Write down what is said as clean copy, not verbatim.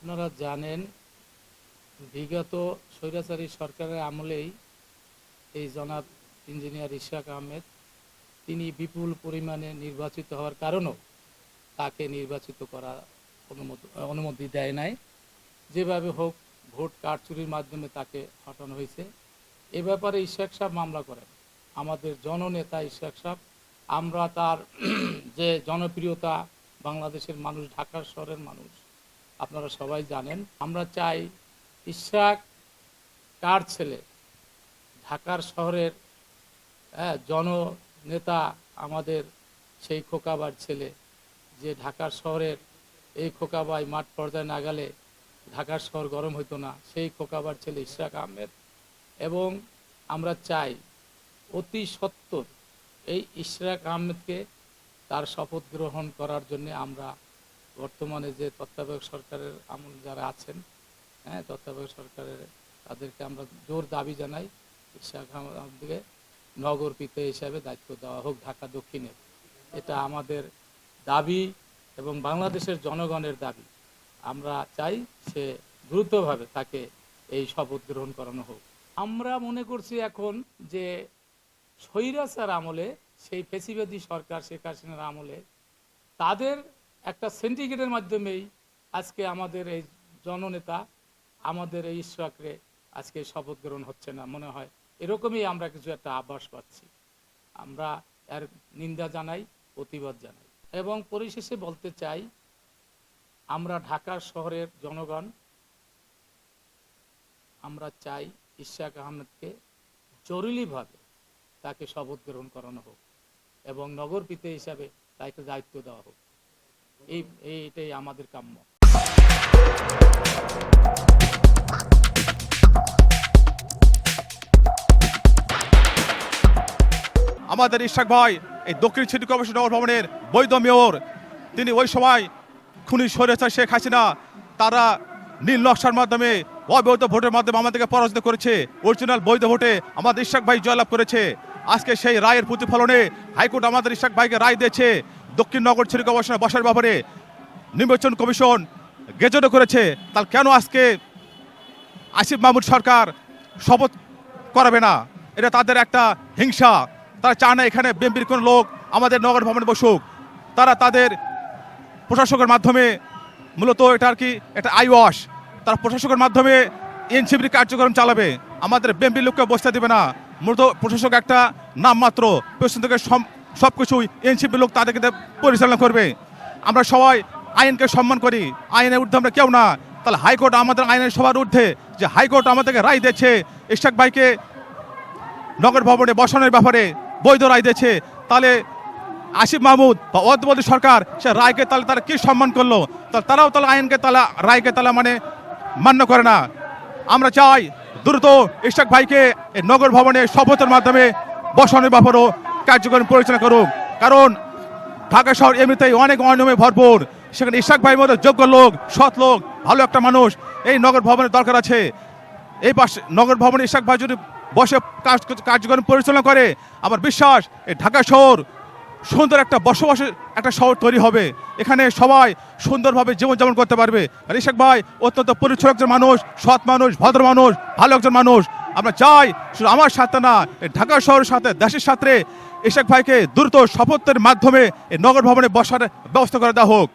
আপনারা জানেন বিগত স্বৈরাচারী সরকারের আমলেই এই জনাব ইঞ্জিনিয়ার ইশরাক আহমেদ তিনি বিপুল পরিমাণে নির্বাচিত হওয়ার কারণেও তাকে নির্বাচিত করা অনুমতি দেয় নাই। যেভাবে হোক ভোট কারচুরির মাধ্যমে তাকে হটানো হয়েছে। এ ব্যাপারে ইশরাক সাহেব মামলা করেন। আমাদের জননেতা ইশরাক সাহেব, আমরা তার যে জনপ্রিয়তা, বাংলাদেশের মানুষ, ঢাকার শহরের মানুষ আপনারা সবাই জানেন। আমরা চাই ইশরাক কার ছেলে, ঢাকার শহরের জননেতা, আমাদের সেই খোকাবার ছেলে, যে ঢাকার শহরের এই খোকাবাই মাঠ পর্যায়ে না গেলে ঢাকার শহর গরম হতো না, সেই খোকাবার ছেলে ইশরাক আহমেদ। এবং আমরা চাই অতি সত্বর এই ইশরাক আহমেদকে তার শপথ গ্রহণ করার জন্য আমরা বর্তমানে যে তত্ত্বাবধায়ক সরকারের আমল যারা আছেন, তত্ত্বাবধায়ক সরকারের তাদেরকে আমরা জোর দাবি জানাই ইশরাক আহমেদকে নগর পিতা হিসাবে দায়িত্ব দেওয়া হোক ঢাকা দক্ষিণের। এটা আমাদের দাবি এবং বাংলাদেশের জনগণের দাবি। আমরা চাই সে দ্রুতভাবে তাকে এই শপথ গ্রহণ করানো হোক। আমরা মনে করছি এখন যে স্বৈরাচার আমলে, সেই ফ্যাসিবাদী সরকার শেখ হাসিনার আমলে তাদের একটা সিন্ডিকেটের মাধ্যমেই আজকে আমাদের এই জননেতা, আমাদের এই ইশরাকরে আজকে শপথ গ্রহণ হচ্ছে না মনে হয়, এরকমই আমরা কিছু একটা আভাস পাচ্ছি। আমরা এর নিন্দা জানাই, প্রতিবাদ জানাই এবং পরিশেষে বলতে চাই, আমরা ঢাকার শহরের জনগণ আমরা চাই ইশরাক আহমেদকে জরুরিভাবে তাকে শপথ গ্রহণ করানো হোক এবং নগর পিতা হিসাবে তাকে দায়িত্ব দেওয়া হোক। এইটাই আমাদের কাম্য। আমাদের ইশরাক ভাই এই দক্ষিণ সিটি কর্পোরেশন নগর ভবনের বৈধ মেয়র। তিনি ওই সময় খুনি স্বৈরাচার শেখ হাসিনা তারা নীল নকশার মাধ্যমে অবৈধ ভোটের মাধ্যমে আমাদেরকে পরাজিত করেছে। অরিজিনাল বৈধ ভোটে আমাদের ইশরাক ভাই জয়লাভ করেছে। আজকে সেই রায়ের প্রতিফলনে হাইকোর্ট আমাদের ইশরাক ভাইকে রায় দিয়েছে। দক্ষিণ নগর সিটি কর্পোরেশনে বসার ব্যাপারে নির্বাচন কমিশন গেজেটও করেছে। তাহলে কেন আজকে আসিফ মাহমুদ সরকার শপথ করাবে না? এটা তাদের একটা হিংসা। তারা চায় না এখানে বিএনপির কোনো লোক আমাদের নগর ভবনে বসুক। তারা তাদের প্রশাসকের মাধ্যমে মূলত এটা আর কি একটা আইওয়াশ, তারা প্রশাসকের মাধ্যমে এনসিপির কার্যক্রম চালাবে, আমাদের বিএনপির লোককে বসতে দেবে না। মূলত প্রশাসক একটা নামমাত্র, পেছন থেকে সব কিছুই এনসিপির লোক তাদেরকে পরিচালনা করবে। আমরা সবাই আইনকে সম্মান করি, আইনের ঊর্ধ্বে আমরা কেউ না। তাহলে হাইকোর্ট আমাদের আইনের সবার ঊর্ধ্বে, যে হাইকোর্ট আমাদেরকে রায় দিয়েছে ইশরাক ভাইকে নগর ভবনে বসানোর ব্যাপারে বৈধ রায় দিয়েছে, তাহলে আসিফ মাহমুদ বা অন্তর্বর্তী সরকার সে রায়কে তাহলে তারা কি সম্মান করলো? তারাও তাহলে আইনকে তাহলে রায়কে তাহলে মানে মান্য করে না। আমরা চাই দ্রুত ইশরাক ভাইকে এই নগর ভবনে শপথের মাধ্যমে বসানোর ব্যাপারেও কার্যক্রম পরিচালনা করুক। কারণ ঢাকা শহর এমনিতেই অনেক অনিয়মে ভরপুর, সেখানে ইশরাক ভাইয়ের মতো যোগ্য লোক, সৎ লোক, ভালো একটা মানুষ এই নগর ভবনের দরকার আছে। এই পাশে নগর ভবনে ইশরাক ভাই যদি বসে কার্যক্রম পরিচালনা করে, আমার বিশ্বাস এই ঢাকা শহর সুন্দর একটা বসবাসের একটা শহর তৈরি হবে। এখানে সবাই সুন্দরভাবে জীবনযাপন করতে পারবে। আর ইশরাক ভাই অত্যন্ত পরিচ্ছন্ন একজন মানুষ, সৎ মানুষ, ভদ্র মানুষ, ভালো একজন মানুষ। আমরা চাই শুধু আমার সাথে না, ঢাকা শহরের সাথে, দেশের সাথে ইশরাক ভাইকে দ্রুত শপথের মাধ্যমে এই নগর ভবনে বসার ব্যবস্থা করে দেওয়া হোক।